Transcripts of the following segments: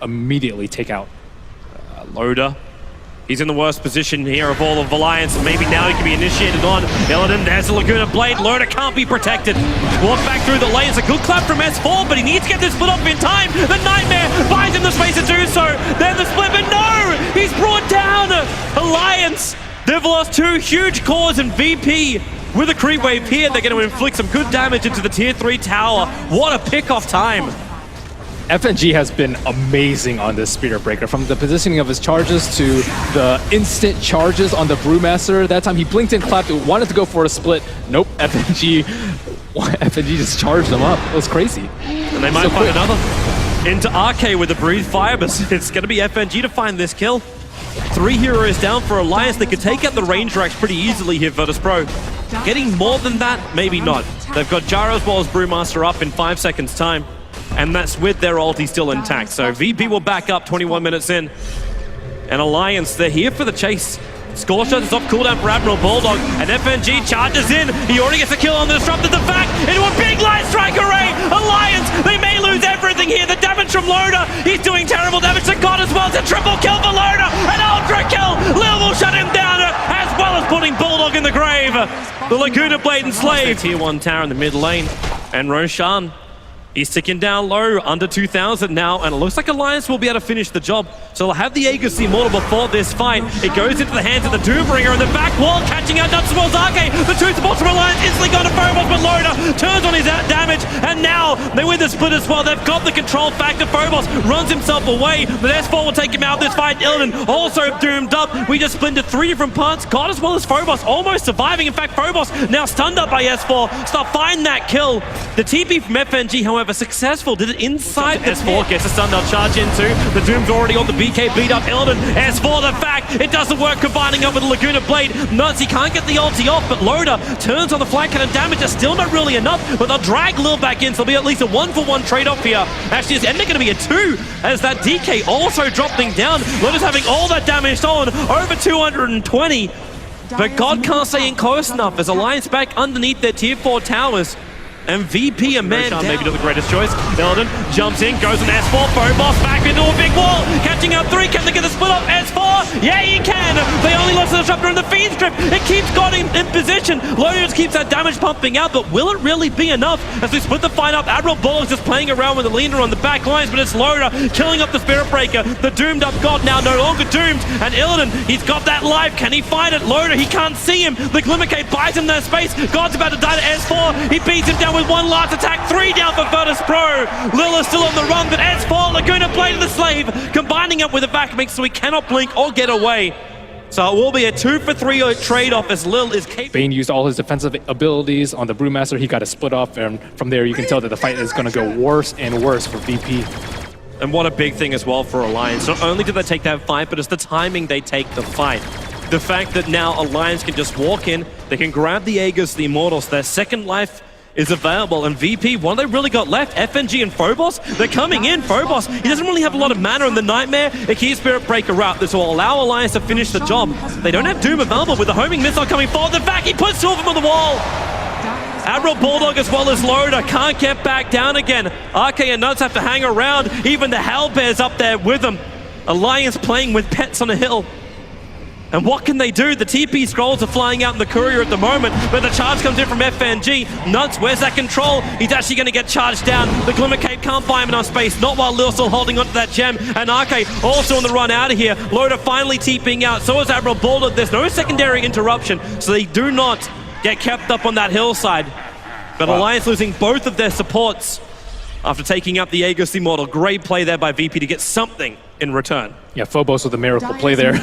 immediately take out. Loda. He's in the worst position here of all of Alliance, and maybe now he can be initiated on. Illidan, there's the Laguna Blade. Loda can't be protected. Walk back through the lane. It's a good clap from S4, but he needs to get this split off in time. The Nightmare buys him the space to do so. Then the split, but no! He's brought down. Alliance, they've lost 2 huge cores, and VP with a creep wave here, they're going to inflict some good damage into the tier 3 tower. What a pick-off time. FNG has been amazing on this Spirit Breaker, from the positioning of his charges to the instant charges on the Brewmaster. That time he blinked and clapped, wanted to go for a split. Nope, FNG just charged him up. It was crazy. And they might find another. Into RK with the Breathe Fire, but it's going to be FNG to find this kill. 3 heroes down for Alliance. They could take out the range racks pretty easily here, Virtus Pro. Getting more than that? Maybe not. They've got Gyro as well as Brewmaster up in 5 seconds time. And that's with their ulti still intact. So VP will back up 21 minutes in. And Alliance, they're here for the chase. Scorcher is off cooldown for Admiral Bulldog, and FNG charges in. He already gets a kill on the Disruptor. The fact into a big light strike array. Alliance, they may lose everything here. The damage from Loda, he's doing terrible damage to God as well. It's a triple kill for Loda, an ultra kill. Lil will shut him down, as well as putting Bulldog in the grave. The Laguna Blade enslaved. Tier 1 tower in the mid lane, and Roshan, he's ticking down low, under 2,000 now, and it looks like Alliance will be able to finish the job. So they'll have the Aegis Immortal before this fight. It goes into the hands of the Doombringer in the back wall, catching out Nuts as well as Arcade. The 2 supports from Alliance instantly gone to Phobos, but Loda turns on his damage, and now they win the split as well. They've got the control factor. Phobos runs himself away, but S4 will take him out of this fight. Illidan also doomed up. We just splintered 3 different parts. God as well as Phobos almost surviving. In fact, Phobos now stunned up by S4. Stop find that kill. The TP from FNG, however, successful. Did it inside the S4, gets a stun down charge into. The Doom's already on the BK beat up Illidan. S4, the fact, it doesn't work combining up with the Laguna Blade. Nuts, he can't get the ulti off, but Loda turns on the flank cannon damage. Is still not really enough, but they'll drag Lil back in, so there'll be at least a 1-for-1 trade-off here. Actually, it's ending going to be a 2, as that DK also dropping down. Loda's having all that damage on, over 220. But God can't stay in close enough, as Alliance back underneath their tier 4 towers. And VP a man down. Maybe not the greatest choice. Illidan jumps in, goes on S4, Phobos back into a big wall, catching out 3. Can they get the split up? S4, yeah, he can. They only lost the Disruptor in the Fiend Strip. It keeps God in position. Loda just keeps that damage pumping out, but will it really be enough as we split the fight up? Admiral Bullock's just playing around with the leader on the back lines, but it's Loda killing up the Spirit Breaker. The doomed up God now no longer doomed, and Illidan, he's got that life. Can he find it? Loda, he can't see him. The Glimmercade buys him that space. God's about to die to S4. He beats him down with 1 last attack, 3 down for Virtus Pro. Lil is still on the run, but S4, Laguna Blade of the Slave, combining up with a back mix so he cannot blink or get away. So it will be a 2-for-3 trade-off as Lil is capable. Bane used all his defensive abilities on the Brewmaster. He got a split off, and from there you can tell that the fight is going to go worse and worse for VP. And what a big thing as well for Alliance. Not only did they take that fight, but it's the timing they take the fight. The fact that now Alliance can just walk in, they can grab the Aegis, the Immortals, their second life is available, and VP, what have they really got left? FNG and Phobos, they're coming in. Phobos, he doesn't really have a lot of mana in the Nightmare. A key Spirit Breaker out. This will allow Alliance to finish the job. They don't have Doom available with the homing missile coming forward. The back, he puts 2 of them on the wall. Admiral Bulldog as well as Loda can't get back down again. RK and Nuts have to hang around. Even the Hellbear's up there with them. Alliance playing with pets on a hill. And what can they do? The TP scrolls are flying out in the courier at the moment, but the charge comes in from FNG. Nuts, where's that control? He's actually going to get charged down. The Glimmer Cape can't buy him enough space, not while Lil still holding onto that gem. And Arcade also on the run out of here. Loda finally TPing out, so is Admiral Bulldog. There's no secondary interruption, so they do not get kept up on that hillside. But wow. Alliance losing both of their supports after taking up the Aegis Immortal. Great play there by VP to get something in return. Yeah, Phobos with a miracle play there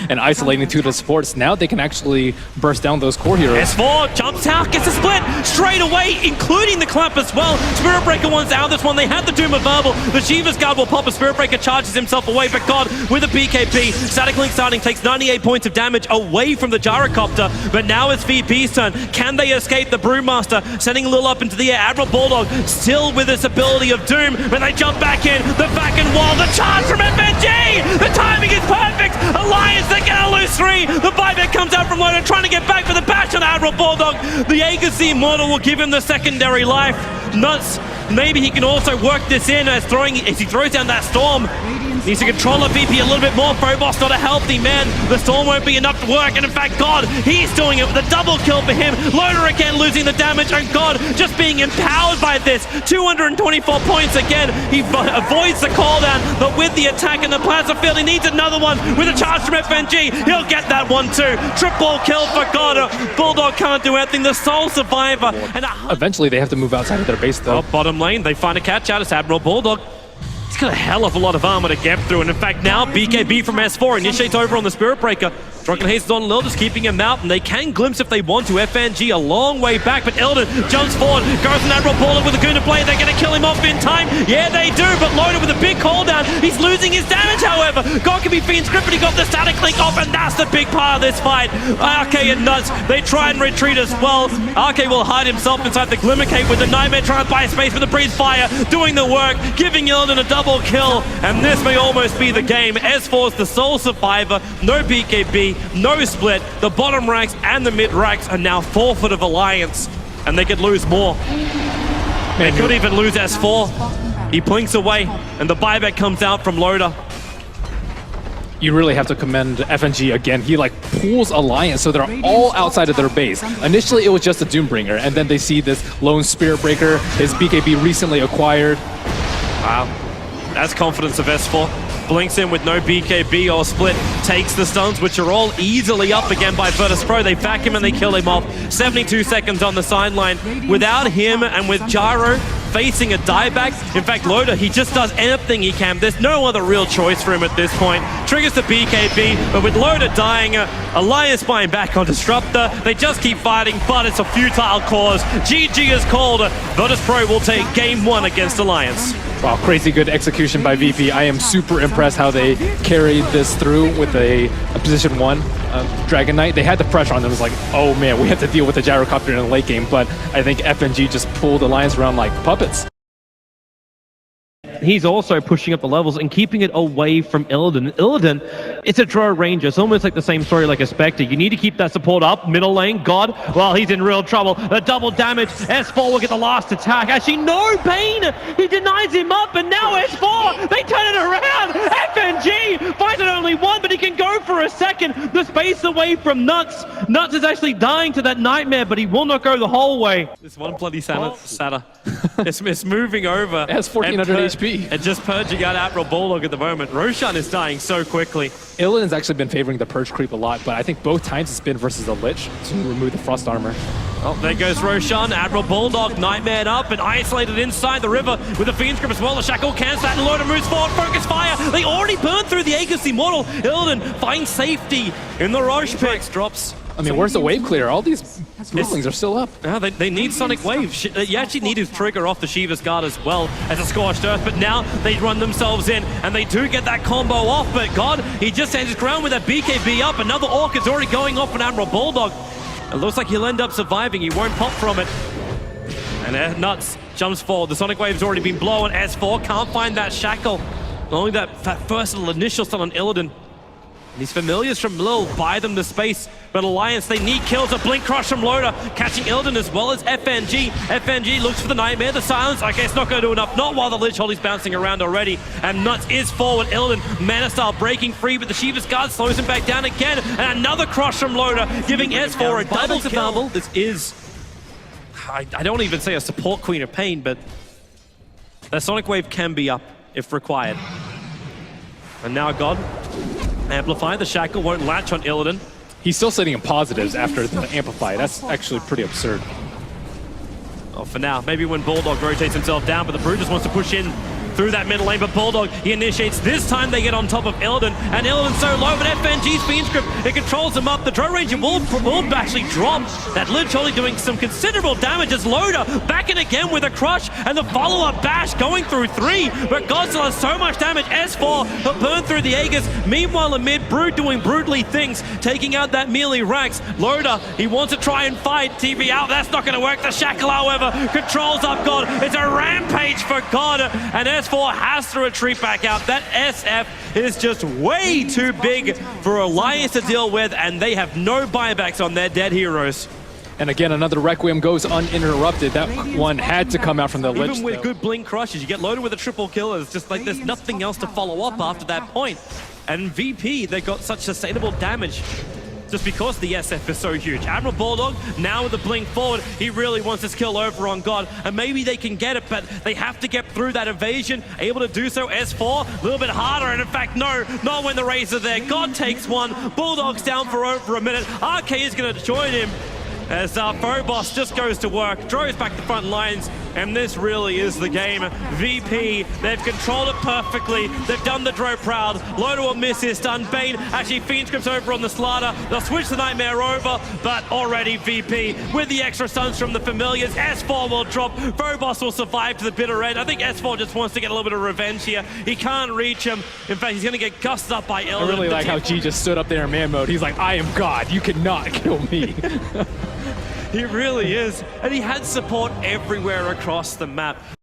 and isolating 2 of the supports. Now they can actually burst down those core heroes. S4 jumps out, gets a split straight away, including the clap as well. Spirit Breaker one's out this one. They had the Doom available. The Shiva's Guard will pop. A Spirit Breaker charges himself away, but God with a BKB. Static Link starting takes 98 points of damage away from the Gyrocopter, but now it's VP's turn. Can they escape the Brewmaster? Sending Lil up into the air. Admiral Bulldog still with this ability of Doom, but they jump back in. The back end wall, the charge from FNG! The timing is perfect! Alliance, they're gonna lose 3! The buyback comes out from Loda, trying to get back for the bash latch on Admiral Bulldog. The Aegis the Immortal will give him the secondary life. Nuts. Maybe he can also work this in as he throws down that Storm. Needs to control the VP a little bit more. Phobos not a healthy man. The Storm won't be enough to work. And in fact, God, he's doing it with a double kill for him. Loda again losing the damage. And God, just being empowered by this. 224 points again. He avoids the call down, but with the attack in the plasma field, he needs another one. With a charge from FNG, he'll get that one too. Triple kill for God. Bulldog can't do anything. The sole survivor. And eventually they have to move outside of their base though. Bottom lane, they find a catch out. It's Admiral Bulldog. He's got a hell of a lot of armor to get through, and in fact now BKB from S4 initiates over on the Spirit Breaker. Drunken Haste on Lil, just keeping him out, and they can glimpse if they want to. FNG a long way back, but Illidan jumps forward, goes an Admiral Bulldog with a Guna blade. They're going to kill him off in time. Yeah, they do, but Loda with a big call down. He's losing his damage, however. God can be Fiend's Grip, but he got the static link off, and that's the big part of this fight. RK and Nuts, they try and retreat as well. RK will hide himself inside the Glimmer Cape with the Nightmare trying to buy space with the Breathe Fire, doing the work, giving Illidan a double kill, and this may almost be the game. S4's the sole survivor, no BKB, no split. The bottom ranks and the mid ranks are now forfeit of Alliance, and they could lose more. They could even lose S4. He blinks away, and the buyback comes out from Loda. You really have to commend FNG again. He like pulls Alliance so they're all outside of their base. Initially it was just a Doombringer, and then they see this lone Spirit Breaker, his BKB recently acquired. Wow, that's confidence of S4. Blinks in with no BKB or split, takes the stuns, which are all easily up again by Virtus Pro. They back him and they kill him off. 72 seconds on the sideline. Without him and with Gyro facing a dieback, in fact, Loda, he just does anything he can. There's no other real choice for him at this point. Triggers the BKB, but with Loda dying, Alliance buying back on Disruptor. They just keep fighting, but it's a futile cause. GG is called. Virtus Pro will take game 1 against Alliance. Wow, crazy good execution by VP. I am super impressed how they carried this through with a position 1 Dragon Knight. They had the pressure on them. It was like, oh man, we have to deal with the Gyrocopter in the late game, but I think FNG just pulled Alliance around like puppets. He's also pushing up the levels and keeping it away from Illidan. Illidan, it's a draw ranger. It's almost like the same story like a Spectre. You need to keep that support up. Middle lane, God, well, he's in real trouble. The double damage. S4 will get the last attack. Actually, no pain. He denies him up, and now S4, they turn it around. FNG finds it only one, but he can go for a second. The space away from Nuts. Nuts is actually dying to that Nightmare, but he will not go the whole way. This one bloody Sata. It's moving over. It has 1400 HP. And just purging out Admiral Bulldog at the moment. Roshan is dying so quickly. Illidan's actually been favoring the Purge creep a lot, but I think both times it's been versus the Lich to remove the Frost Armor. Oh, there goes Roshan. Admiral Bulldog, Nightmare up and isolated inside the river with the Fiend's Grip as well. The Shackle cancels that, and Loda moves forward. Focus fire. They already burned through the Aegis Immortal. Illidan finds safety in the Roche Pit. Drops. I mean, where's the wave clear? All these Rollings are still up. Yeah, they need Sonic Wave. You actually need to trigger off the Shiva's Guard as well as a Scorched Earth, but now they run themselves in, and they do get that combo off, but God, he just stands his ground with that BKB up. Another Orc is already going off on Admiral Bulldog. It looks like he'll end up surviving. He won't pop from it. And Nuts jumps forward. The Sonic Wave's already been blown. S4 can't find that Shackle. Only that first little initial stun on Illidan. These familiars from Lil buy them the space, but Alliance, they need kills. A Blink Crush from Loda, catching Illidan as well as FNG. FNG looks for the Nightmare, the silence. Okay, it's not going to do enough. Not while the Lich Holy's bouncing around already. And Nuts is forward. Illidan, Mana Style breaking free, but the Shiva's Guard slows him back down again. And another Crush from Loda, giving S4 a double kill. This is, I don't even say a support Queen of Pain, but the Sonic Wave can be up if required. And now God, Amplify, the Shackle won't latch on Illidan. He's still sitting in positives after the Amplify. That's actually pretty absurd. Oh, for now, maybe when Bulldog rotates himself down, but the Brute just wants to push in through that middle lane, but Bulldog, he initiates. This time they get on top of Illidan, and Illidan's so low, but FNG's Fiend's Grip, it controls him up. The Drone Ranger will actually drop. That Lich Holy doing some considerable damage as Loda back in again with a Crush, and the follow-up bash going through 3, but Godzilla has so much damage. S4 but burn through the Aegis. Meanwhile, amid Brute doing brutally things, taking out that melee Rax. Loda, he wants to try and fight. TV out, that's not going to work. The Shackle, however, controls up God. It's a rampage for God, and S4 has to retreat back out. That SF is just way too big for Alliance to deal with, and they have no buybacks on their dead heroes. And again, another Requiem goes uninterrupted. That one had to come out from the Lich. Even with though. good blink crushes, you get loaded with a triple kill. It's just like there's nothing else to follow up after that point. And VP, they got such sustainable damage just because the SF is so huge. Admiral Bulldog, now with the blink forward, he really wants this kill over on God, and maybe they can get it, but they have to get through that evasion. Able to do so, S4, a little bit harder, and in fact, no, not when the Rays are there. God takes one, Bulldog's down for over a minute. RK is going to join him as Phobos just goes to work, draws back the front lines, and this really is the game. VP, they've controlled it perfectly. They've done the Dro proud. Loda will miss his stun. Bane actually Fiend scripts over on the Slaughter. They'll switch the Nightmare over, but already VP with the extra stuns from the familiars. S4 will drop. Phobos will survive to the bitter end. I think S4 just wants to get a little bit of revenge here. He can't reach him. In fact, he's going to get gussed up by Illidan. I really like how G just stood up there in man mode. He's like, I am God. You cannot kill me. He really is. And he had support everywhere across the map.